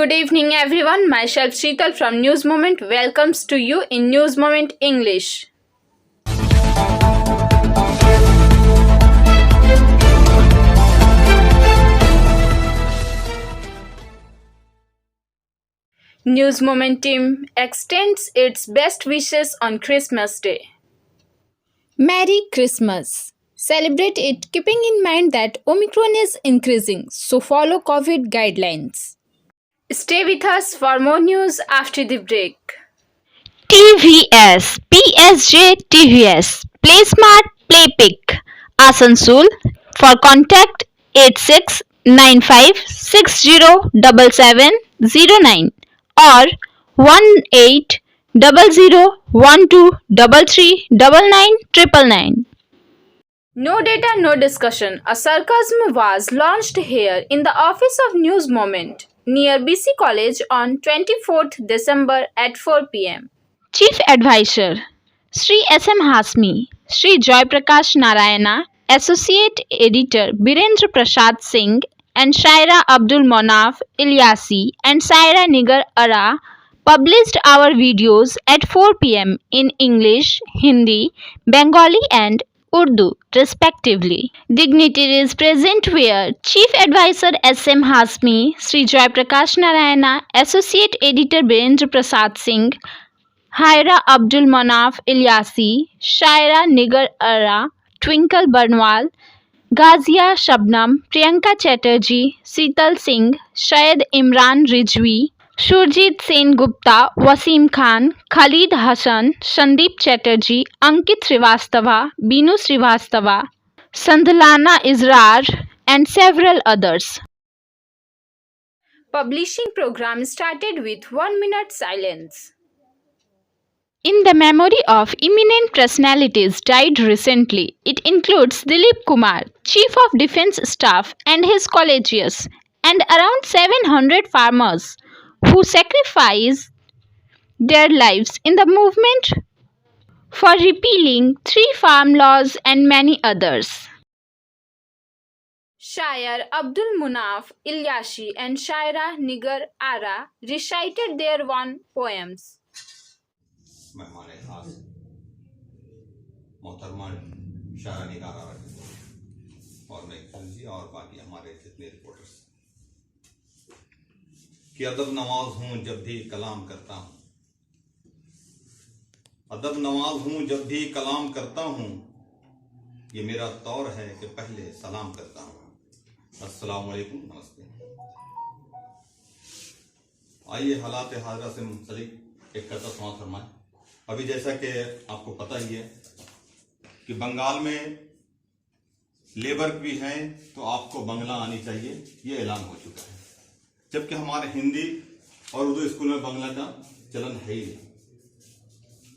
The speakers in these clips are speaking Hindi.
Good evening, everyone. Myself Sheetal from News Moment welcomes to you in News Moment English. News Moment team extends its best wishes on Christmas Day. Merry Christmas! Celebrate it keeping in mind that Omicron is increasing, so follow COVID guidelines. Stay with us for more news after the break. TVS PSJ TVS Play Smart Play Pick Asansol for contact 8695607709 or 180012339999. No data, no discussion. A sarcasm was launched here in the office of News Moment near BC College on 24th December at 4 p.m. Chief Advisor Sri S.M. Hasmi, Sri Joy Prakash Narayana, Associate Editor Birendra Prasad Singh, and Shaira Abdul Monaf Ilyasi and Saira Nigar Ara published our videos at 4 p.m. in English, Hindi, Bengali, and Urdu, respectively. Dignitaries present were Chief Advisor S.M. Hasmi, Sri Joy Prakash Narayana, Associate Editor Birendra Prasad Singh, Haira Abdul Manaf Ilyasi, Shaira Nigar Ara, Twinkle Barnwal, Gazia Shabnam, Priyanka Chatterjee, Sital Singh, Syed Imran Rijvi, Surjit Sen Gupta, Wasim Khan, Khalid Hassan, Sandeep Chatterjee, Ankit Srivastava, Binu Srivastava, Sandlana Israr, and several others. Publishing program started with 1 minute silence. In the memory of eminent personalities died recently, it includes Dilip Kumar, Chief of Defence Staff and his colleagues, and around 700 farmers who sacrificed their lives in the movement for repealing 3 farm laws and many others. Shair Abdul Munaf Ilyasi and Shaira Nigar Ara recited their one poems. मेहमान खास मोहतरमा शारा निगार और मैं जी और बाकी हमारे जितने रिपोर्टर्स कि अदब नवाज हूं जब भी कलाम करता हूं, अदब नवाज हूं जब भी कलाम करता हूं, ये मेरा तौर है कि पहले सलाम करता हूं। अस्सलाम वालेकुम, नमस्ते। आइए हालात हाजरा से मुंसलिक एक कथा समाअत फरमाएं। अभी जैसा कि आपको पता ही है कि बंगाल में लेबर भी हैं तो आपको बंगला आनी चाहिए, ये ऐलान हो चुका है, जबकि हमारे हिंदी और उर्दू स्कूल में बंगला का चलन है ही नहीं।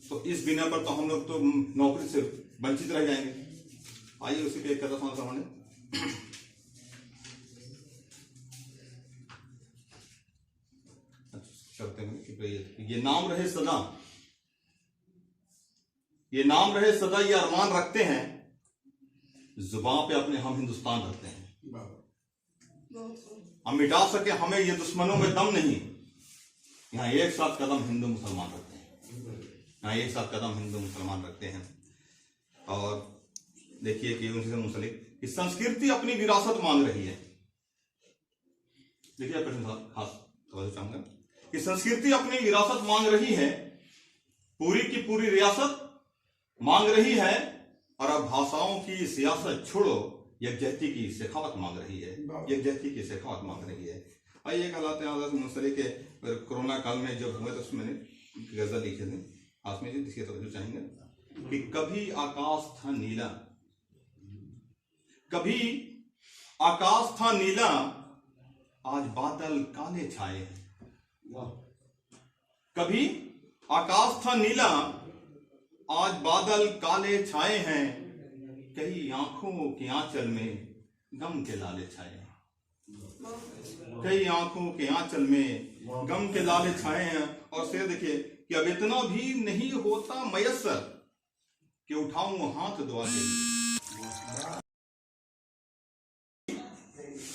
तो इस बिना पर तो हम लोग तो नौकरी से वंचित रह जाएंगे। आइए उसी पे एक कथा समाअत फरमाने। करते हैं कि ये नाम रहे सदा, ये नाम रहे सदा, ये अरमान रखते हैं, जुबान पे अपने हम हिंदुस्तान रखते हैं। हम मिटा सके हमें ये दुश्मनों में दम नहीं, यहाँ एक साथ कदम हिंदू मुसलमान रखते हैं, यहाँ एक साथ कदम हिंदू मुसलमान रखते हैं। और देखिए कि उनसे मुंसलिक कि संस्कृति अपनी विरासत मांग रही है। देखिए प्रश्न खास समझना चाहूंगा कि संस्कृति अपनी विरासत मांग रही है, पूरी की पूरी रियासत मांग रही है, और अब भाषाओं की सियासत छोड़ो यकजहती की शेखावत मांग रही है, यकजहती की शेखावत मांग रही है। आइए एक हालात मुंसलिक के कोरोना काल में जब हुए तो उसमें मैंने गजल लिखे थे, आसमी जी इसकी तवज्जो चाहेंगे कि कभी आकाश था नीला, कभी आकाश था नीला, आज बादल काले छाए हैं। कभी आकाश था नीला, आज बादल काले छाए हैं, कई आंखों के आंचल में गम के लाले छाए हैं, कई आंखों के आंचल में गम के लाले छाए हैं। और शेर देखिए कि अब इतना भी नहीं होता मयस्सर कि उठाऊं हाथ दुआ के लिए,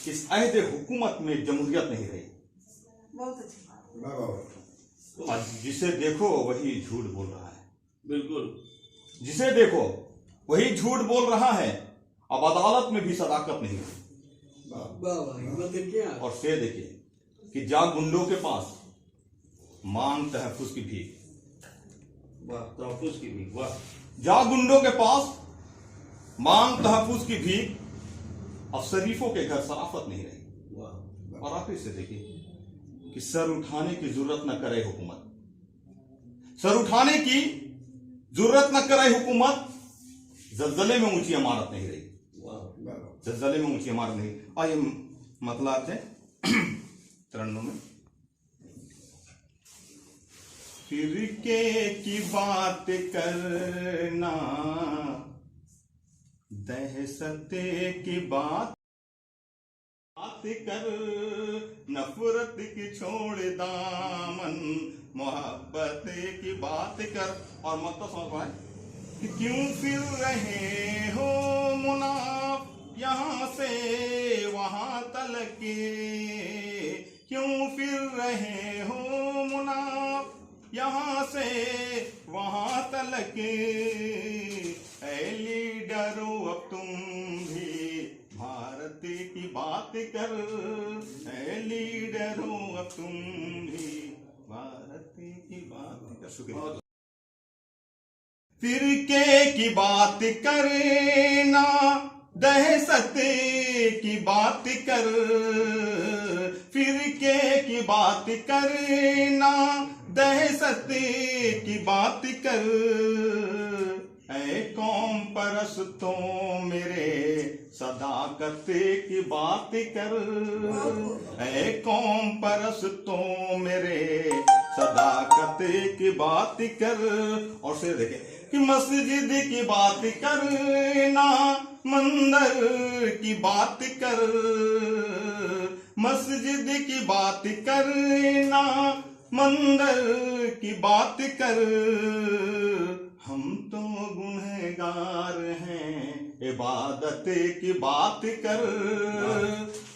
इस अहद हुकूमत में जमहूरियत नहीं रही, बहुत अच्छी बात। वाह वाह वाह। और जिसे देखो वही झूठ बोल रहा है, बिल्कुल। जिसे देखो वही झूठ बोल रहा है। अब अदालत में भी सदाकत नहीं है। वाह वाह, हिम्मत है क्या? और शेर देखिए कि जा गुंडों के पास मांग तहफुज की भीख, वाह, तहफ्फुज़ की भी वाह। जा गुंडों के पास मांग तहफुज की भीख, अब शरीफों के घर शराफत नहीं रही। वाह और आखिर से देखिए कि सर उठाने की जरूरत न करे हुकूमत, सर उठाने की जरूरत न करे हुकूमत, जलजले में ऊंची इमारत नहीं रही। वाह। जलजले में ऊंची इमारत नहीं। आइए मतलब है तरन्नुम में फिरके की बात करना, दहशते की बात कर, नफरत की छोड़ दामन, मोहब्बत की बात कर। और मतलब समझ पाए कि क्यों फिर रहे हो मुनाफ यहां से वहां तलक, क्यों फिर रहे हो मुनाफ यहां से वहां तलक। ऐ लीडरो अब तुम भी भारत की बात कर, ऐ लीडरो अब तुम भी भारत की बात कर। शुक्रिया। फिरके की बात करना, दहशत की बात कर, फिरके की बात करना, दहशत की बात कर। ऐ कौम परस्तों मेरे सदाकत की बात कर, ऐ कौम परस्तों मेरे सदाकत की बात कर। और से देखे कि मस्जिद की बात करना, मंदिर की बात कर, मस्जिद की बात करना, मंदिर की बात कर। हम तो गुनहगार हैं, इबादत की बात कर,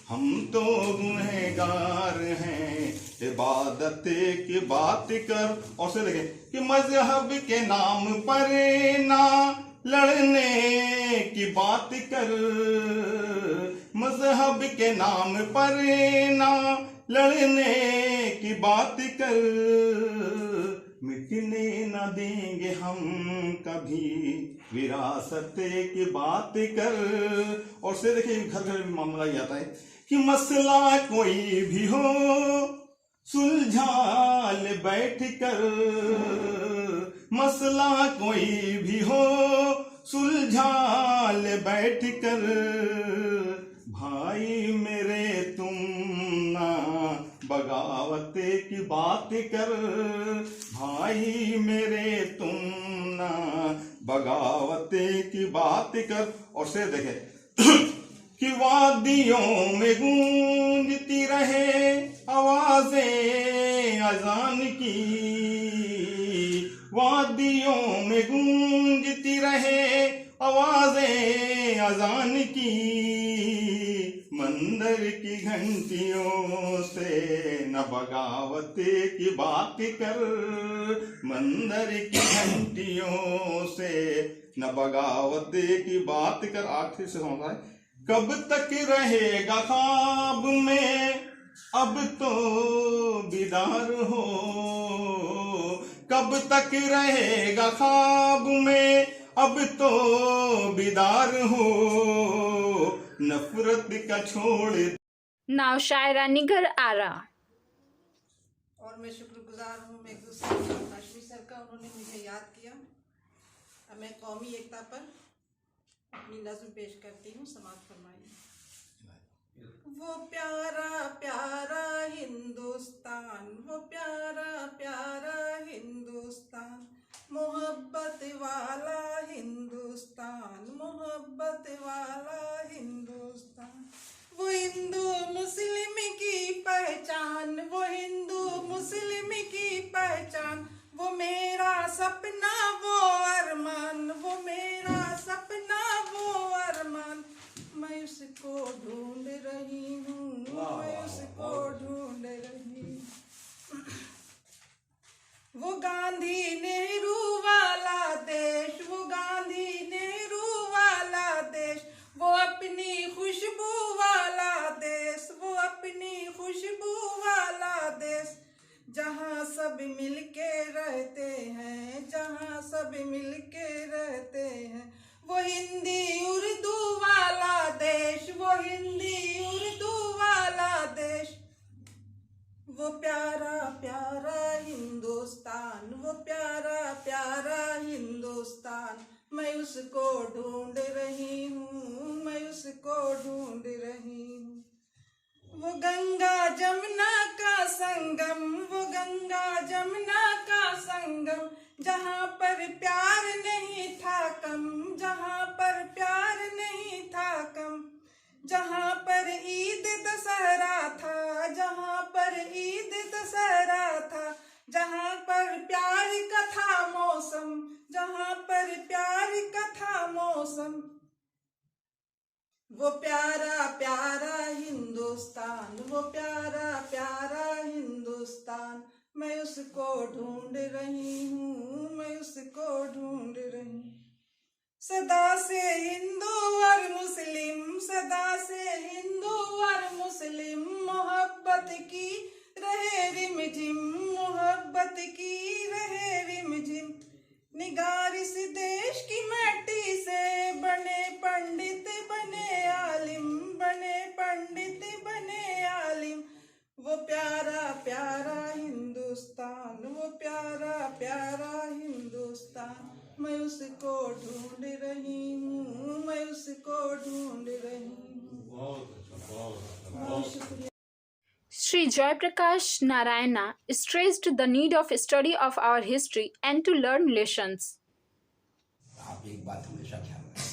हम तो गुनहगार हैं, इबादत की बात कर। और से देखें कि मजहब के नाम पर ना लड़ने की बात कर, मजहब के नाम पर ना लड़ने की बात कर। मिटने न देंगे हम कभी विरासत की बात कर। और से देखिए घर घर में मामला ये आता है कि मसला कोई भी हो सुलझा ले बैठ कर, मसला कोई भी हो सुलझा ले बैठ कर। भाई मेरे तुम ना बगावत की बात कर, भाई मेरे तुम ना बगावत की बात कर। और से देखे कि वादियों में गूंजती रहे आवाज़ें अज़ान की, वादियों में गूंजती रहे आवाज़ें अज़ान की। मंदिर की घंटियों से न बगावत की बात कर, मंदिर की घंटियों से न बगावत की बात कर। आखिर से समझ आए कब तक रहेगा ख्वाब में अब तो बीदार हो, कब तक रहेगा ख्वाब में अब तो बीदार हो। नफरत का छोड़। Now Shaira Nigar Ara. और मैं शुक्रगुजार हूँ मेघदूत सर हाशमी सर का, उन्होंने मुझे याद किया। अब मैं कौमी एकता पर अपनी नज़्म पेश करती हूँ, समाप्त फरमाइए। वो प्यारा प्यारा हिंदुस्तान, वो प्यारा प्यारा हिंदुस्तान, मोहब्बत वाला हिंदुस्तान, मोहब्बत वाला हिंदुस्तान। वो हिंदू मुस्लिम की पहचान, वो हिंदू मुस्लिम की पहचान, वो मेरा सपना वो अरमान, वो मेरा सपना वो अरमान। मैं उसको ढूंढ रही हूँ, मैं उसको ढूंढ रही हूँ। वो गांधी नेहरू वाला देश, वो गांधी नेहरू वाला देश, वो अपनी खुशबू वाला देश, वो अपनी खुशबू वाला देश, जहाँ सब मिलके रहते हैं, जहाँ सब मिलके रहते हैं, वो हिंदी उर्दू वाला देश, वो हिंदी उर्दू वाला देश, वो प्यारा प्यारा हिंदुस्तान, वो प्यारा प्यारा हिंदुस्तान, मैं उसको ढूंढ रही हूँ, मैं उसको ढूंढ रही हूँ। वो गंगा जमुना का संगम, वो गंगा जमुना का संगम, जहाँ पर प्यार नहीं था कम, जहाँ पर प्यार नहीं था कम, जहाँ पर ईद दशहरा था, जहाँ पर ईद दशहरा था, जहाँ पर प्यार का था मौसम, जहाँ पर प्यार का था मौसम, वो प्यारा प्यारा हिंदुस्तान, वो प्यारा प्यारा हिंदुस्तान, मैं उसको ढूंढ रही हूँ, मैं उसको ढूंढ रही हूँ। सदा से हिंदू और मुस्लिम, सदा से हिंदू और मुस्लिम, मोहब्बत की रहे रिमझिम, मोहब्बत की रहे रिमझिम, निगार इस देश की मिट्टी से बने पंडित बने आलिम, बने पंडित बने आलिम, वो प्यारा प्यारा हिंदुस्तान, वो प्यारा प्यारा हिंदुस्तान, मैं उसको ढूंढ रही हूँ, मैं उसको ढूंढ रही हूँ। बहुत अच्छा, बहुत अच्छा, बहुत बहुत शुक्रिया। Sri Joy Prakash Narayana stressed the need of study of our history and to learn lessons. आप एक बात हमेशा ख्याल रखें,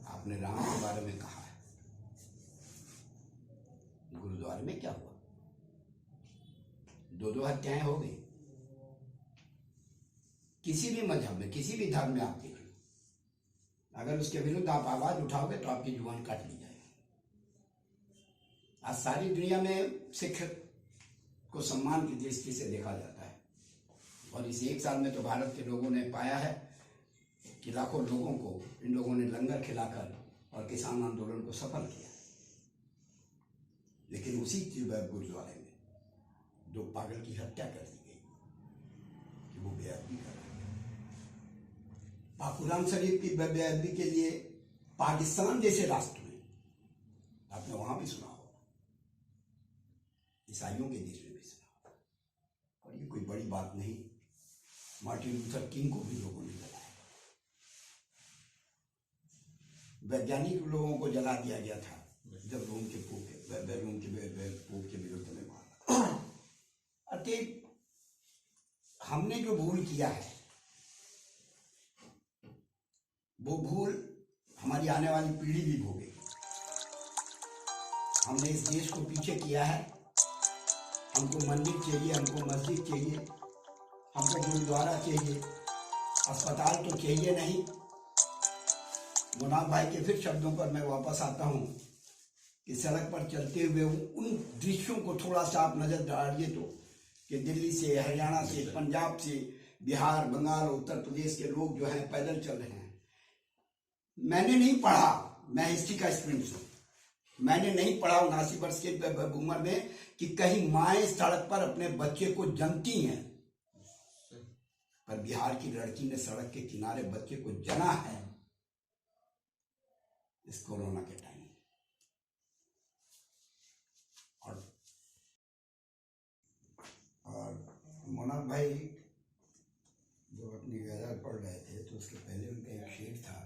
आपने राम के बारे में कहा है, गुरुद्वारे में क्या हुआ? दो हत्याएं हो गई। किसी भी मजहब में, किसी भी धर्म में आप देख लो, अगर उसके विरुद्ध आप आवाज उठाओगे तो आपकी जुबान काट ली जाएगी। आज सारी दुनिया में सिख को सम्मान की दृष्टि से देखा जाता है, और इस एक साल में तो भारत के लोगों ने पाया है कि लाखों लोगों को इन लोगों ने लंगर खिलाकर और किसान आंदोलन को सफल किया। लेकिन उसी गुरुद्वारे में दो पागल की हत्या कर दी गई कि वो बेअदबी कर रहे थे। कुरान शरीफ की बेअदबी के लिए पाकिस्तान जैसे राष्ट्र में, आपने वहां भी सुना होगा, ईसाइयों के देश में भी सुना होगा, और ये कोई बड़ी बात नहीं। मार्टिन लूथर किंग को भी लोगों ने जलाया, वैज्ञानिक लोगों को जला दिया गया था जब रोम के पोप के विरुद्ध में मारा। अतः हमने जो भूल किया है वो भूल हमारी आने वाली पीढ़ी भी भोगेगी। हमने इस देश को पीछे किया है। हमको मंदिर चाहिए, हमको मस्जिद चाहिए, हमको गुरुद्वारा चाहिए, अस्पताल तो चाहिए नहीं। मुनाफ भाई के फिर शब्दों पर मैं वापस आता हूँ कि सड़क पर चलते हुए उन दृश्यों को थोड़ा सा आप नजर डालिए तो, कि दिल्ली से, हरियाणा से, पंजाब से, बिहार, बंगाल, उत्तर प्रदेश के लोग जो हैं पैदल चल रहे हैं। मैंने नहीं पढ़ा, मैं हिस्ट्री का स्टूडेंट हूँ, मैंने नहीं पढ़ा 79 वर्ष के उम्र में कि कहीं माएँ सड़क पर अपने बच्चे को जनती हैं, पर बिहार की लड़की ने सड़क के किनारे बच्चे को जना है इस कोरोना के टाइम। और मोनाफ भाई जब अपनी गजल पढ़ रहे थे तो उसके पहले उनका एक शेर था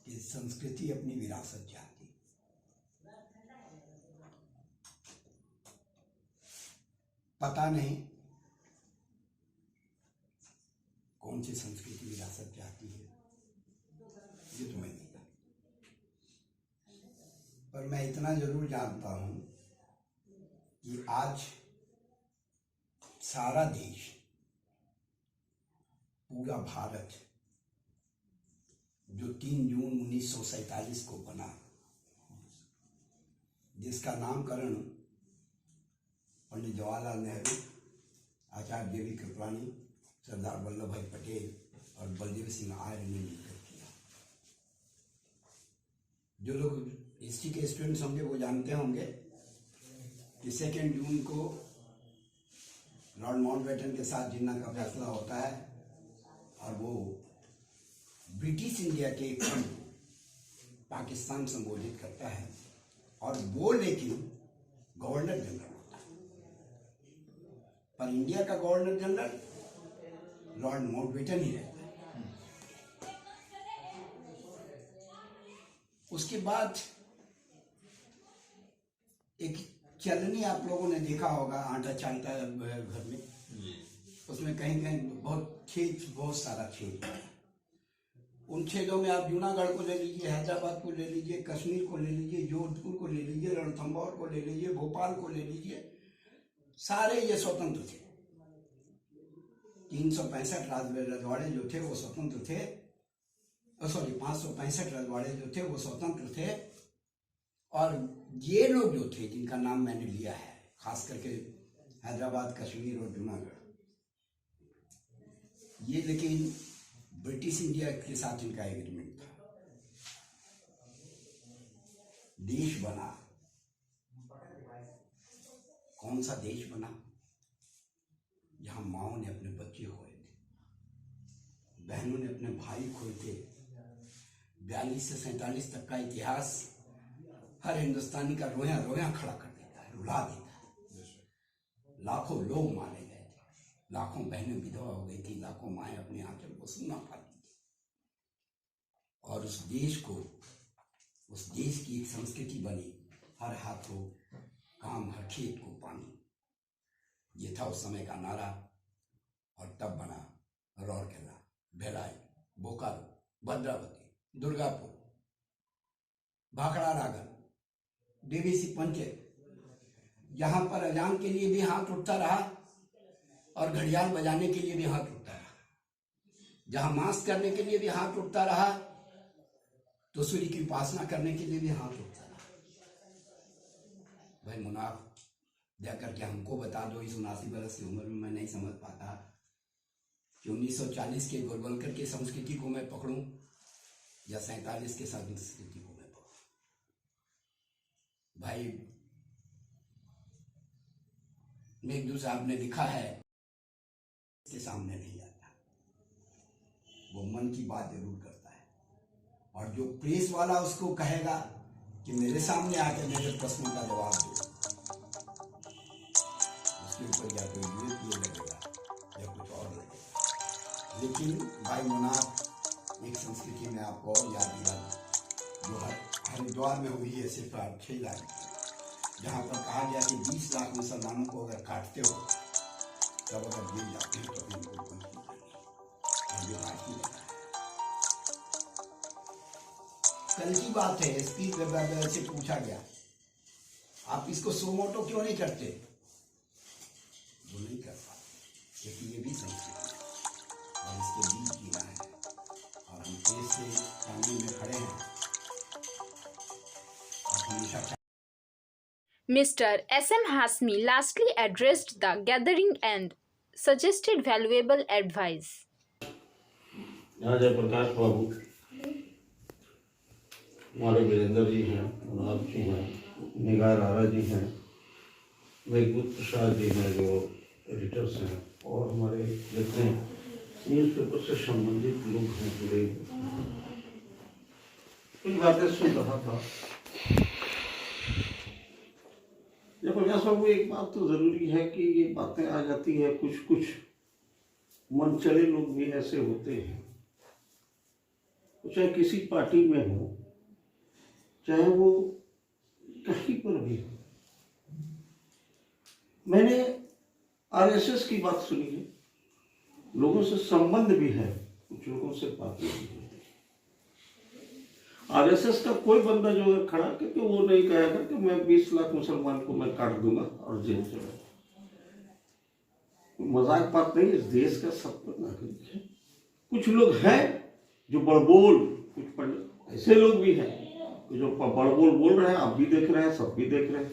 कि संस्कृति अपनी विरासत चाहती। पता नहीं कौन सी संस्कृति विरासत चाहती है, ये तो मैं नहीं जानता, पर मैं इतना जरूर जानता हूं कि आज सारा देश, पूरा भारत जो 3 जून 1947 को बना, जिसका नामकरण पंडित जवाहरलाल नेहरू देवी कृपलानी, सरदार वल्लभ भाई पटेल और बलदेव सिंह आर्य ने मिलकर किया। जो लोग हिस्ट्री के स्टूडेंट्स होंगे वो जानते होंगे कि 2 जून को लॉर्ड माउंटबेटन के साथ जिन्ना का फैसला होता है और वो ब्रिटिश इंडिया के एक खंड पाकिस्तान संबोधित करता है और वो लेकिन गवर्नर जनरल होता है, पर इंडिया का गवर्नर जनरल लॉर्ड माउंटबेटन ही रहता है। उसके बाद एक चलनी आप लोगों ने देखा होगा, आटा चालता है घर में, उसमें कहीं कहीं बहुत छेद, बहुत सारा छेद है। उन छेदों में आप जूनागढ़ को ले लीजिए, हैदराबाद को ले लीजिए, कश्मीर को ले लीजिए, जोधपुर को ले लीजिए, रणथंभौर को ले लीजिए, भोपाल को ले लीजिए, सारे ये स्वतंत्र थे। 365 रजवाड़े जो थे वो स्वतंत्र थे, सॉरी 565 रजवाड़े जो थे वो स्वतंत्र थे। और ये लोग जो थे जिनका नाम मैंने लिया है, खास करके हैदराबाद, कश्मीर और जूनागढ़, ये लेकिन ब्रिटिश इंडिया के साथ इनका एग्रीमेंट था। देश बना, कौन सा देश बना? जहां माओ ने अपने बच्चे खोए थे, बहनों ने अपने भाई खोए थे। 42 से 47 तक का इतिहास हर हिंदुस्तानी का रोया रोया खड़ा कर देता है, रुला देता है। लाखों लोग मारे गए थे, लाखों बहनें विधवा हो गई थी, लाखों माएं अपने आंचल को सूना पाती थी। और उस देश की एक संस्कृति बनी, हर हाथों काम, हर खेत को पानी। ये था उस समय का नारा। और तब बना रौरकेला, भिलाई, बोकारो, भद्रावती, दुर्गापुर, भाखड़ा रागल, डीवीसी पंचायत, जहां पर अजान के लिए भी हाथ उठता रहा और घड़ियाल बजाने के लिए भी हाथ उठता रहा, जहां मास करने के लिए भी हाथ उठता रहा, तो सूर्य की उपासना करने के लिए भी हाथ उठता रहा। भाई मुनाफ दया करके हमको बता दो, इस 79 बरस की उम्र में मैं नहीं समझ पाता कि 1940 के गोलवलकर की संस्कृति को मैं पकड़ूं या 47 के संस्कृति को मैं पकड़ूं। भाई मेघदूत साहब ने लिखा है, इसके सामने नहीं आता, वो मन की बात जरूर करता है। और जो प्रेस वाला उसको कहेगा कि मेरे सामने आकर मेरे प्रश्नों का जवाब दो, उसके ऊपर या तो ये लगेगा या कुछ और लगेगा। लेकिन भाई मुनाफ एक संस्कृति में आपको और याद दिला जो हरिद्वार में हुई है, सिर्फ 6 लाख, जहाँ पर कहा गया कि 20 लाख मुसलमानों को अगर काटते हो तब अगर जेल जाते हैं तो फिर कोई कुछ नहीं करेंगे। और ये बात ही लगा है। कल की बात है, एसपी से पूछा गया आप इसको सो मोटो क्यों नहीं करते? वो नहीं कर पाते क्योंकि ये भी संस्कृति है और इसके बीच जीना है। और हम देश से कानून में खड़े हैं और हमेशा। Mr. S.M. Hasmi lastly addressed the gathering and suggested valuable advice. यहाँ जयप्रकाश बाबू, हमारे वीरेंद्र जी हैं, मुनाफ जी हैं, निगार रारा जी हैं, मेघदूत प्रसाद जी हैं जो एडिटर्स हैं, और हमारे जितने न्यूज़पेपर से संबंधित लोग हैं जुड़े। कुछ बातें सुन रहा था। जयप्रकाश बाबू, एक बात तो जरूरी है कि ये बातें आ जाती है, कुछ कुछ मनचले लोग भी ऐसे होते हैं, चाहे किसी पार्टी में हो, चाहे वो कहीं पर भी हो। मैंने आरएसएस की बात सुनी है, लोगों से संबंध भी है, कुछ लोगों से बात भी है। आरएसएस का कोई बंदा जो है खड़ा करके वो नहीं कहेगा कि मैं 20 लाख मुसलमान को मैं काट दूंगा और जेल चला। मजाक बात नहीं, इस देश का सब नागरिक है। कुछ लोग हैं जो बड़बोल, कुछ ऐसे लोग भी हैं जो बड़बोल बोल रहे हैं, आप भी देख रहे हैं, सब भी देख रहे हैं,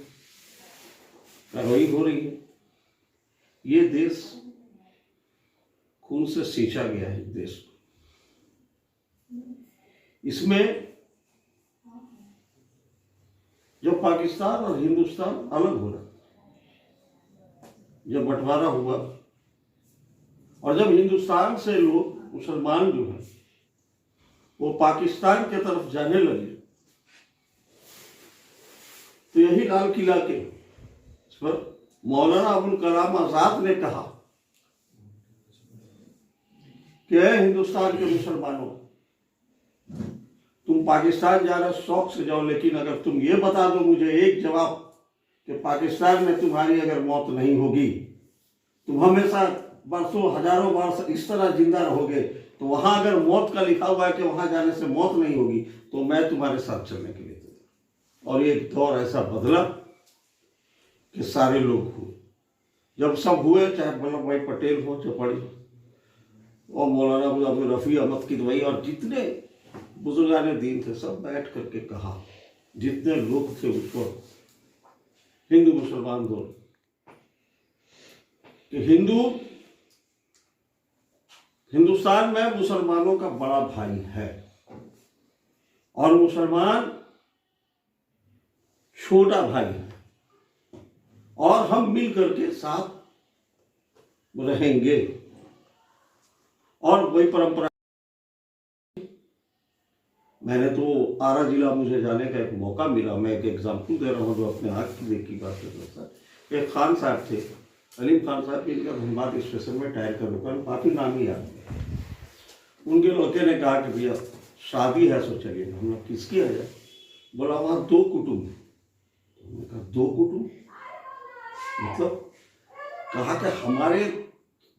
कार्रवाई हो रही है। ये देश खून से सींचा गया है देश को। इसमें जब पाकिस्तान और हिंदुस्तान अलग हो रहा, जब बंटवारा हुआ और जब हिंदुस्तान से लोग मुसलमान जो है वो पाकिस्तान के तरफ जाने लगे, तो यही लाल किला के इस पर मौलाना अबुल कलाम आजाद ने कहा कि हिंदुस्तान के मुसलमानों, तुम पाकिस्तान जा रहे शौक से जाओ, लेकिन अगर तुम ये बता दो मुझे एक जवाब कि पाकिस्तान में तुम्हारी अगर मौत नहीं होगी, तुम हमेशा बरसों हजारों वर्ष इस तरह जिंदा रहोगे, तो वहां अगर मौत का लिखा हुआ है कि वहां जाने से मौत नहीं होगी, तो मैं तुम्हारे साथ चलने के लिए तैयार। और एक दौर ऐसा बदला कि सारे लोग हुए। जब सब हुए, चाहे वल्लभ भाई पटेल हो, चौपड़ी और मौलाना अब्दुल रफी अहमद किदवई और जितने बुजुर्गाने दीन थे, सब बैठ करके कहा, जितने लोग थे उसको हिंदू मुसलमान दोनों, कि हिंदुस्तान में मुसलमानों का बड़ा भाई है और मुसलमान छोटा भाई है, और हम मिल करके साथ रहेंगे। और वही परंपरा, मैंने तो आरा जिला मुझे जाने का एक मौका मिला, मैं एक एग्जाम्पल दे रहा हूँ जो अपने आँख की देखी बात है। एक खान साहब थे, अलीम खान साहब, जिनका धनबाद स्टेशन में टायर का दुकान, काफी नामी आदमी। उनके लड़के ने कहा कि भैया शादी है, सो चलिए। हम लोग किसकी है? बोला वहाँ 2 कुटुंब। हमने कहा 2 कुटुंब मतलब? कहा कि हमारे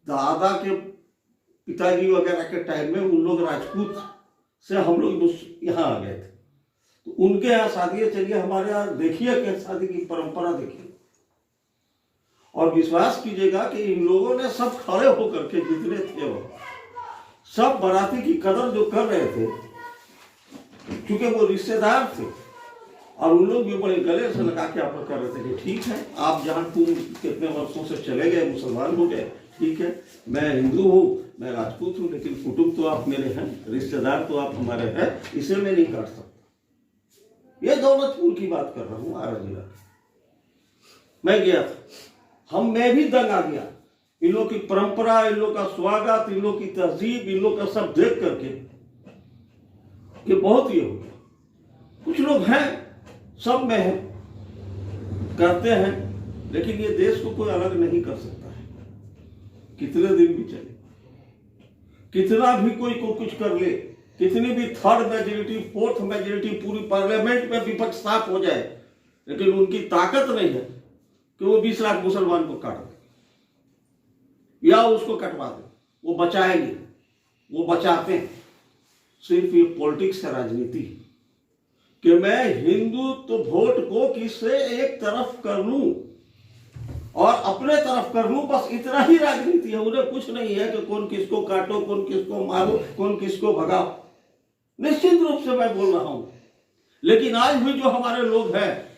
दादा के पिताजी वगैरह के टाइम में उन लोग राजपूत से हम लोग यहाँ आ गए थे, तो उनके यहाँ शादी है, चलिए हमारे यहाँ देखिए कि शादी की परंपरा देखिए। और विश्वास कीजिएगा कि इन लोगों ने सब खड़े होकर के, जितने थे वो सब बाराती की कदर जो कर रहे थे, क्योंकि वो रिश्तेदार थे, और उन लोग भी बड़े गले से लगा के आप कर रहे थे कि ठीक है, आप जहाँ तुम कितने वर्षों से चले गए, मुसलमान हो गए, ठीक है, मैं हिंदू हूँ, मैं राजपूत हूँ, लेकिन कुटुंब तो आप मेरे हैं, रिश्तेदार तो आप हमारे हैं, इसे मैं नहीं काट सकता। ये दौलतपुर की बात कर रहा हूँ, आरा जिला। मैं गया था, मैं भी दंग आ गया, इन लोग की परंपरा, इन लोग का स्वागत, इन लोग की तहजीब, इन लोग का सब देख करके कि बहुत ये हो गया। कुछ लोग हैं, सब में है, करते हैं, लेकिन ये देश को कोई अलग नहीं कर सकता है। कितने दिन भी चले, कितना भी कोई को कुछ कर ले, कितनी भी 3rd मेजोरिटी 4th मेजोरिटी पूरी पार्लियामेंट में विपक्ष साफ हो जाए, लेकिन उनकी ताकत नहीं है कि वो 20 लाख मुसलमान को काट दे या उसको कटवा दे। वो बचाएंगे, वो बचाते हैं। सिर्फ ये पॉलिटिक्स है, राजनीति, कि मैं हिंदुत्व वोट को किससे एक तरफ कर लूं और अपने तरफ कर लूं, बस इतना ही राजनीति है। उन्हें कुछ नहीं है कि कौन किसको काटो, कौन किसको मारो, कौन किसको भगाओ। निश्चित रूप से मैं बोल रहा हूं, लेकिन आज भी जो हमारे लोग हैं,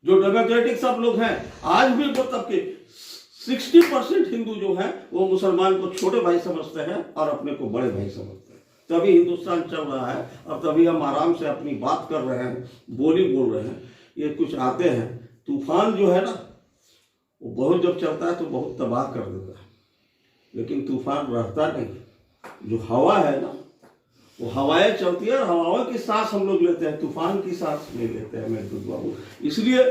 जो डेमोक्रेटिक सब लोग हैं, आज भी मतलब कि 60% हिंदू जो है वो मुसलमान को छोटे भाई समझते हैं और अपने को बड़े भाई समझते हैं। तभी हिंदुस्तान चल रहा है और तभी हम आराम से अपनी बात कर रहे हैं, बोली बोल रहे हैं। ये कुछ आते हैं, तूफान जो है ना, वो बहुत जब चलता है तो बहुत तबाह कर देता है, लेकिन तूफान रहता नहीं। जो हवा है ना, वो हवाएं चलती है और हवाओं की सांस हम लोग लेते हैं, तूफान की सांस नहीं लेते हैं मेरे बाबू। इसलिए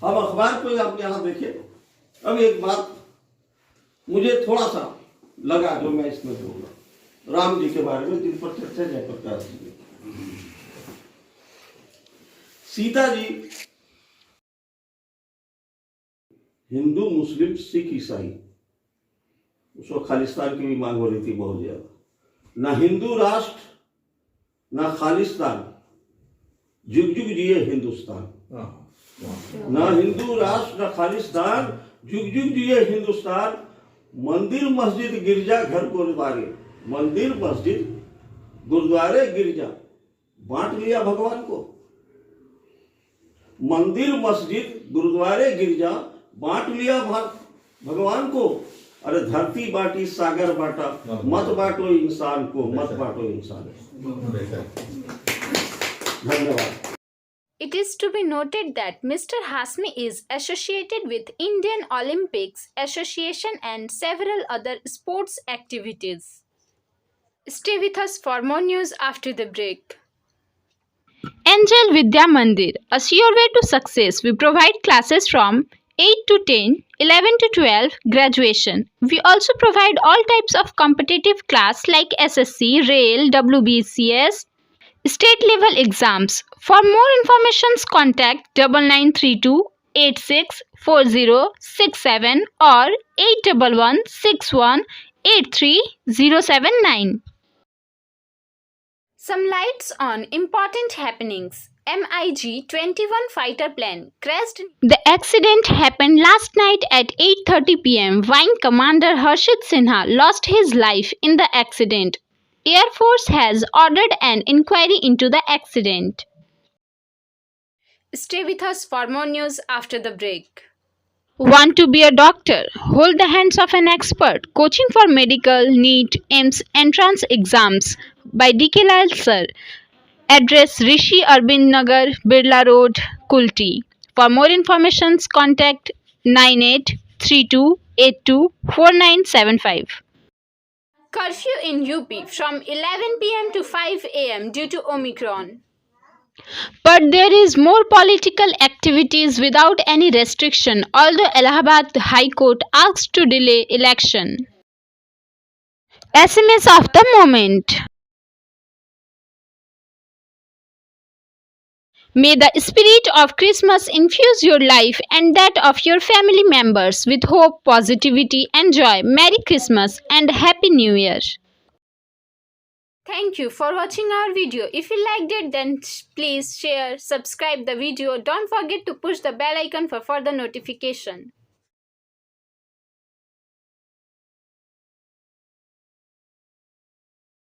हम अखबार पे आप यहाँ देखिए। अब एक बात मुझे थोड़ा सा लगा जो मैं इसमें बोल रहा, राम जी के बारे में, जिन पर चर्चा जयप्रकाश जी ने। सीता जी हिंदू, मुस्लिम, सिख, ईसाई, उसको खालिस्तान की भी मांग हो रही थी बहुत ज्यादा। ना हिंदू राष्ट्र, ना खालिस्तान, जुग जुग जिए हिंदुस्तान। ना हिंदू राष्ट्र, ना खालिस्तान, जुग जुग जिए हिंदुस्तान। मंदिर मस्जिद गिरजा घर गुरुद्वारे, मंदिर मस्जिद गुरुद्वारे गिरजा बांट लिया भगवान को। मंदिर मस्जिद गुरुद्वारे गिरजा बांट लिया भगवान को। अरे धरती बाटी सागर बाटा, मत बांटो इंसान को, मत बांटो इंसान को। धन्यवाद। It is to be noted that Mr. Hasmi is associated with Indian Olympics Association and several other sports activities. Stay with us for more news after the break. Angel Vidya Mandir, a sure way to success. We provide classes from 8 to 10, 11 to 12, graduation. We also provide all types of competitive class like SSC, Rail, WBCS, state level exams. For more information, contact 9932 864067 or 8116183079. Some lights on important happenings. MiG-21 fighter plane crashed. The accident happened last night at 8:30 p.m. Wing Commander Harshit Sinha lost his life in the accident. Air Force has ordered an inquiry into the accident. Stay with us for more news after the break. Want to be a doctor? Hold the hands of an expert. Coaching for medical, NEET, AIMS entrance exams by D.K. Lal Sir. Address Rishi Arbind Nagar, Birla Road, Kulti. For more information, contact 9832824975. Curfew in UP from 11 p.m. to 5 a.m. due to Omicron. But there is more political activities without any restriction, although Allahabad High Court asked to delay election. SMS of the moment. May the spirit of Christmas infuse your life and that of your family members with hope, positivity, and joy. Merry Christmas and Happy New Year. Thank you for watching our video. If you liked it, then please share, subscribe the video. Don't forget to push the bell icon for further notification.